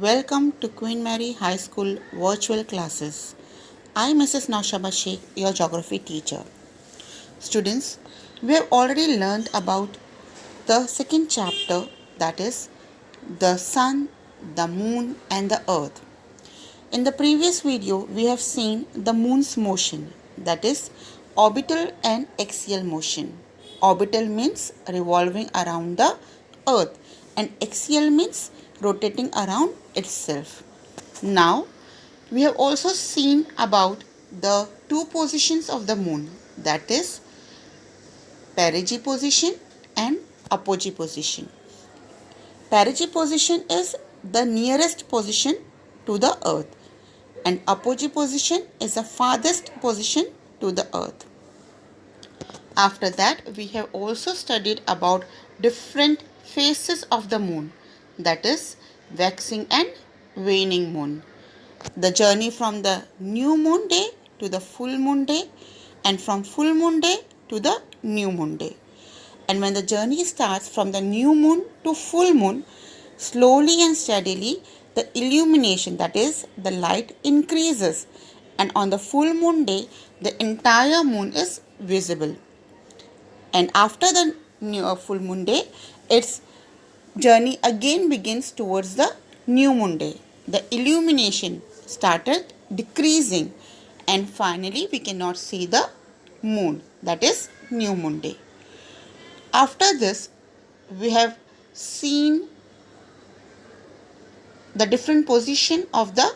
Welcome to Queen Mary High School virtual classes. I am Mrs. Naushaba Sheikh, your geography teacher. Students, we have already learned about the second chapter, that is the sun, the moon and the earth. In the previous video, we have seen the moon's motion, that is orbital and axial motion. Orbital means revolving around the earth and axial means rotating around itself. Now, we have also seen about the two positions of the moon, that is perigee position and apogee position. Perigee position is the nearest position to the earth and apogee position is the farthest position to the earth. After that, we have also studied about different phases of the moon, that is waxing and waning moon. The journey from the new moon day to the full moon day and from full moon day to the new moon day. And when the journey starts from the new moon to full moon, slowly and steadily the illumination, that is the light, increases, and on the full moon day the entire moon is visible. And after the full moon day, its journey again begins towards the new moon day. The illumination started decreasing and finally we cannot see the moon, that is new moon day. After this, we have seen the different position of the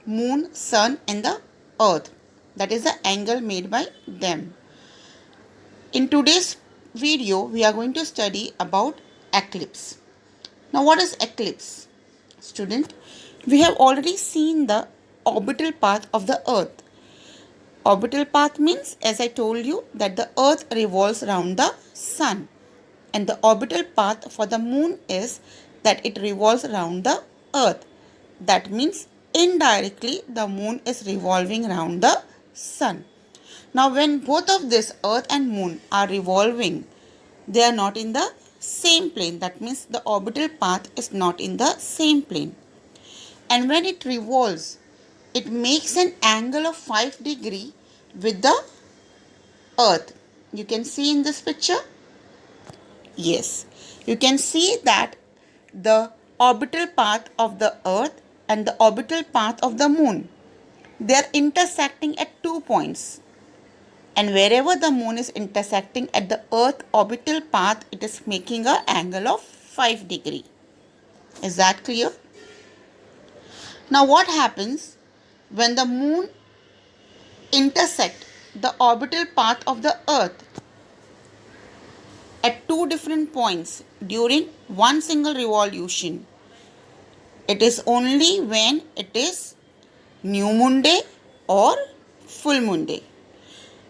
moon, sun and the earth, that is the angle made by them. In today's video, we are going to study about eclipse. Now, what is eclipse? Student, we have already seen the orbital path of the earth. Orbital path means, as I told you, that the earth revolves around the sun. And the orbital path for the moon is that it revolves around the earth. That means indirectly the moon is revolving around the sun. Now when both of this earth and moon are revolving, they are not in the same plane. That means the orbital path is not in the same plane. And when it revolves, it makes an angle of 5 degree with the earth. You can see in this picture. Yes, you can see that the orbital path of the earth and the orbital path of the moon, they are intersecting at 2 points. And wherever the moon is intersecting at the earth orbital path, it is making an angle of 5 degree. Is that clear? Now what happens when the moon intersect the orbital path of the earth at two different points during one single revolution? It is only when it is new moon day or full moon day.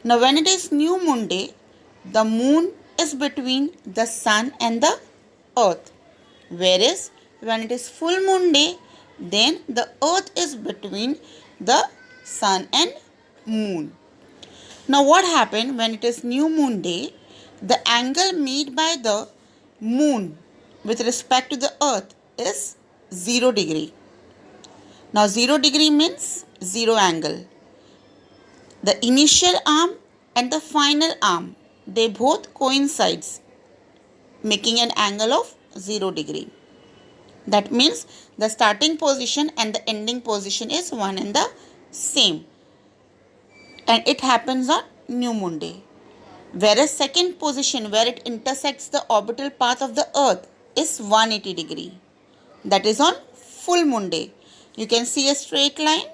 Now when it is new moon day, the moon is between the sun and the earth. Whereas when it is full moon day, then the earth is between the sun and moon. Now what happened when it is new moon day? The angle made by the moon with respect to the earth is 0 degree. Now 0 degree means 0 angle. The initial arm and the final arm, they both coincides, making an angle of 0 degree. That means the starting position and the ending position is one and the same. And it happens on new moon day. Whereas second position where it intersects the orbital path of the earth is 180 degree. That is on full moon day. You can see a straight line.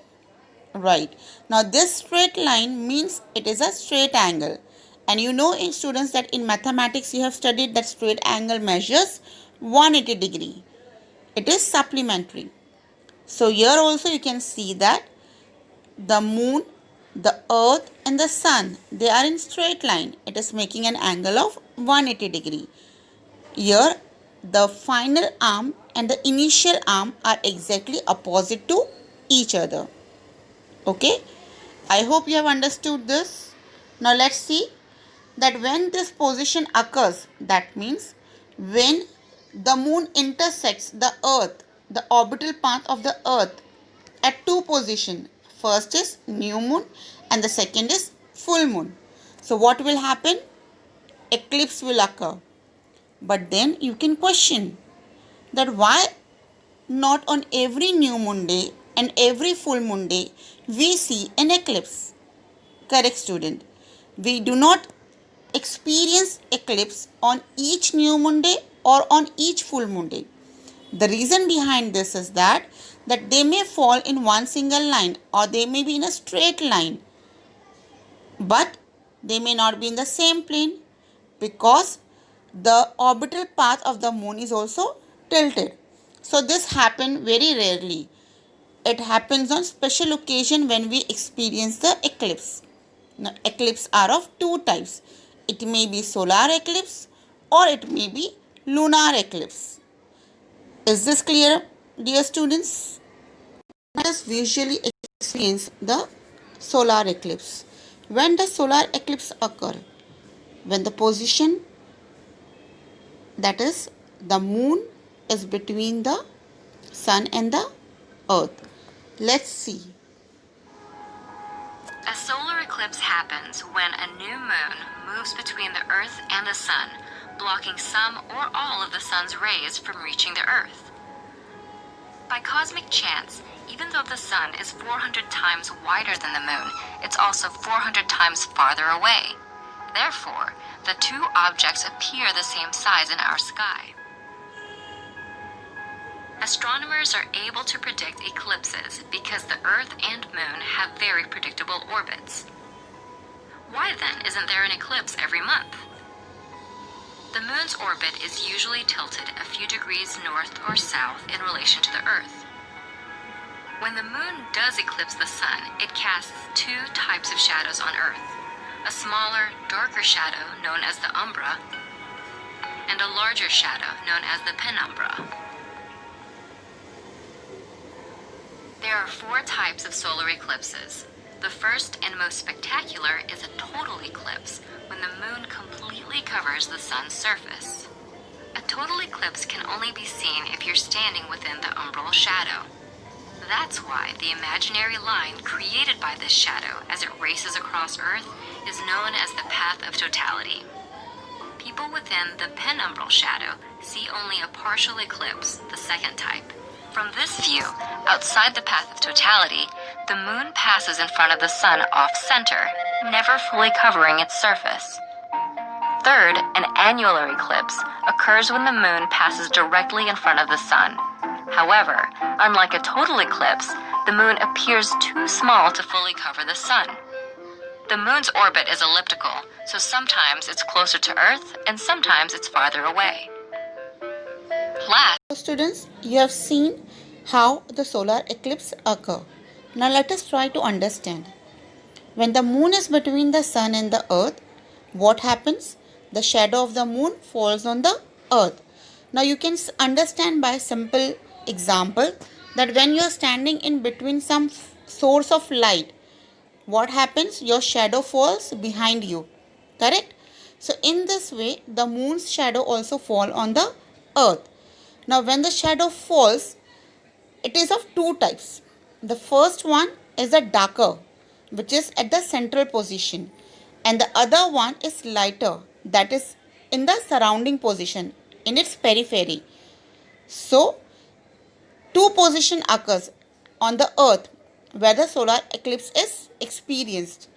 Right. Now this straight line means it is a straight angle. And you know in students that in mathematics you have studied that straight angle measures 180 degree. It is supplementary. So here also you can see that the moon, the earth and the sun, they are in straight line. It is making an angle of 180 degree. Here the final arm and the initial arm are exactly opposite to each other. Okay, I hope you have understood this. Now let's see that when this position occurs, that means when the moon intersects the earth, the orbital path of the earth at two positions. First is new moon and the second is full moon. So what will happen? Eclipse will occur. But then you can question that why not on every new moon day and every full moon day we see an eclipse. Correct, student. We do not experience eclipse on each new moon day or on each full moon day. The reason behind this is that they may fall in one single line or they may be in a straight line, but they may not be in the same plane because the orbital path of the moon is also tilted. So this happens very rarely. It happens on special occasion when we experience the eclipse. Now, eclipses are of two types. It may be solar eclipse or it may be lunar eclipse. Is this clear, dear students? Let us visually experience the solar eclipse. When does solar eclipse occur? When the position, that is the moon, is between the sun and the earth. Let's see. A solar eclipse happens when a new moon moves between the earth and the sun, blocking some or all of the sun's rays from reaching the earth. By cosmic chance, even though the sun is 400 times wider than the moon, it's also 400 times farther away. Therefore, the two objects appear the same size in our sky. Astronomers are able to predict eclipses because the Earth and Moon have very predictable orbits. Why then isn't there an eclipse every month? The Moon's orbit is usually tilted a few degrees north or south in relation to the Earth. When the Moon does eclipse the Sun, it casts two types of shadows on Earth: a smaller, darker shadow known as the umbra, and a larger shadow known as the penumbra. There are four types of solar eclipses. The first and most spectacular is a total eclipse, when the moon completely covers the sun's surface. A total eclipse can only be seen if you're standing within the umbral shadow. That's why the imaginary line created by this shadow as it races across Earth is known as the path of totality. People within the penumbral shadow see only a partial eclipse, the second type. From this view, outside the path of totality, the moon passes in front of the sun off-center, never fully covering its surface. Third, an annular eclipse occurs when the moon passes directly in front of the sun. However, unlike a total eclipse, the moon appears too small to fully cover the sun. The moon's orbit is elliptical, so sometimes it's closer to Earth and sometimes it's farther away. Last, students, you have seen how the solar eclipse occur. Now let us try to understand. When the moon is between the sun and the earth, what happens? The shadow of the moon falls on the earth. Now you can understand by simple example that when you are standing in between some source of light, what happens? Your shadow falls behind you. Correct? So in this way, the moon's shadow also fall on the earth. Now when the shadow falls, it is of two types. The first one is a darker, which is at the central position, and the other one is lighter, that is in the surrounding position, in its periphery. So two position occurs on the earth where the solar eclipse is experienced.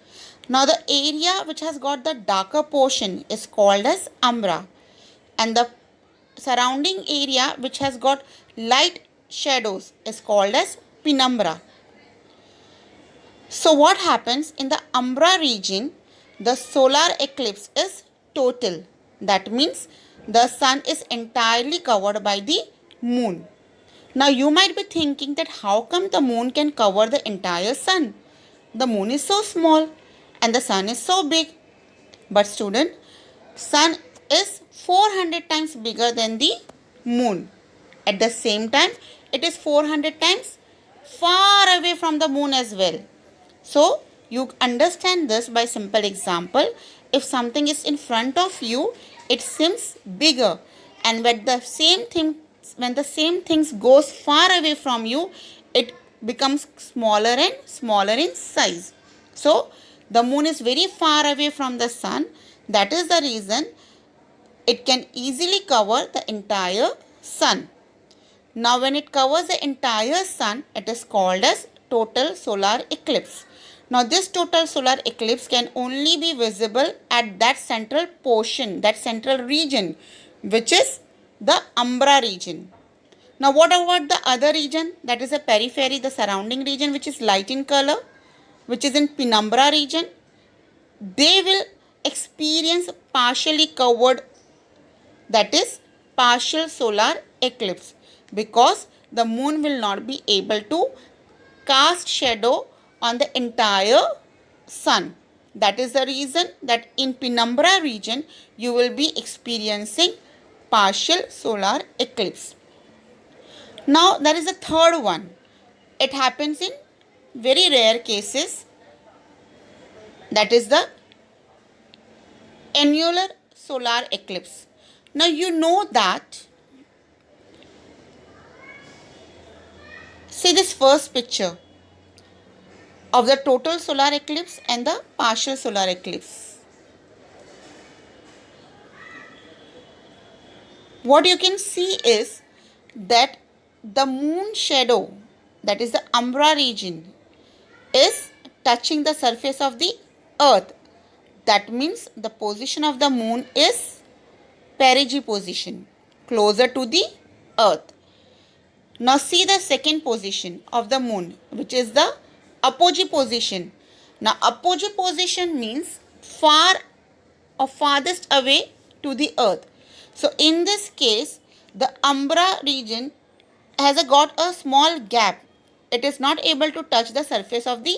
Now the area which has got the darker portion is called as umbra, and the surrounding area which has got light shadows is called as penumbra. So what happens in the umbra region? The solar eclipse is total. That means the sun is entirely covered by the moon. Now you might be thinking that how come the moon can cover the entire sun? The moon is so small and the sun is so big. But student, sun is 400 times bigger than the moon. At the same time, it is 400 times far away from the moon as well. So you understand this by simple example. If something is in front of you, it seems bigger, and when the same thing when the same things goes far away from you, it becomes smaller and smaller in size. So the moon is very far away from the sun. That is the reason it can easily cover the entire sun. Now when it covers the entire sun, it is called as total solar eclipse. Now this total solar eclipse can only be visible at that central portion, that central region, which is the umbra region. Now what about the other region, that is the periphery, the surrounding region, which is light in color, which is in penumbra region? They will experience partially covered, that is partial solar eclipse, because the moon will not be able to cast shadow on the entire sun. That is the reason that in penumbra region you will be experiencing partial solar eclipse. Now there is a third one. It happens in very rare cases, that is the annular solar eclipse. Now you know that, see this first picture of the total solar eclipse and the partial solar eclipse. What you can see is that the moon shadow, that is the umbra region, is touching the surface of the earth. That means the position of the moon is perigee position, closer to the earth. Now see the second position of the moon, which is the apogee position. Now apogee position means far or farthest away to the earth. So in this case, the umbra region has got a small gap. It is not able to touch the surface of the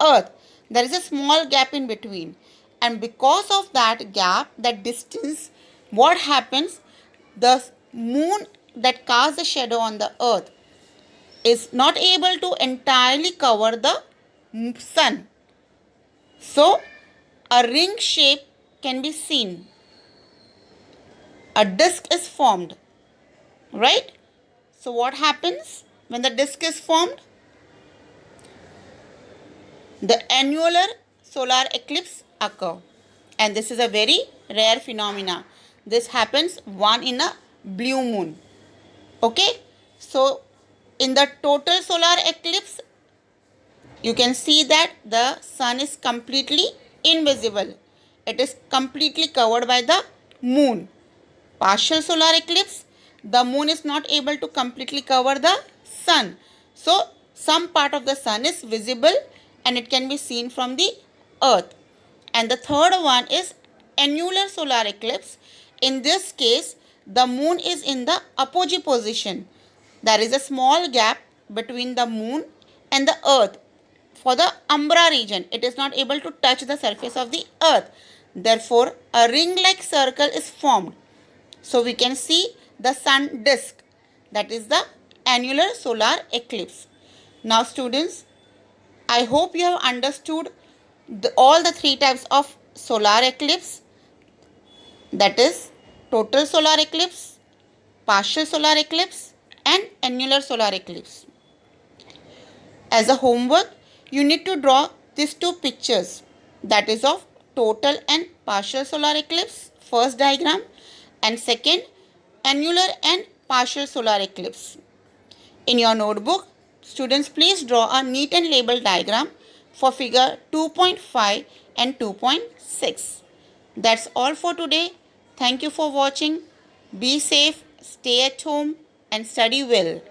earth. There is a small gap in between. And because of that gap, that distance, what happens? The moon that casts the shadow on the earth is not able to entirely cover the sun. So a ring shape can be seen. A disk is formed, right? So what happens when the disk is formed? The annular solar eclipse occur, and this is a very rare phenomena. This happens one in a blue moon. Okay, so in the total solar eclipse, you can see that the sun is completely invisible. It is completely covered by the moon. Partial solar eclipse, the moon is not able to completely cover the sun. So some part of the sun is visible and it can be seen from the earth. And the third one is annular solar eclipse. In this case, the moon is in the apogee position. There is a small gap between the moon and the earth. For the umbra region, it is not able to touch the surface of the earth. Therefore, a ring-like circle is formed. So we can see the sun disk, that is the annular solar eclipse. Now students, I hope you have understood all the three types of solar eclipse, that is total solar eclipse, partial solar eclipse and annular solar eclipse. As a homework, you need to draw these two pictures, that is of total and partial solar eclipse, first diagram, and second annular and partial solar eclipse. In your notebook, students, please draw a neat and labeled diagram for figure 2.5 and 2.6. That's all for today. Thank you for watching. Be safe, stay at home and study well.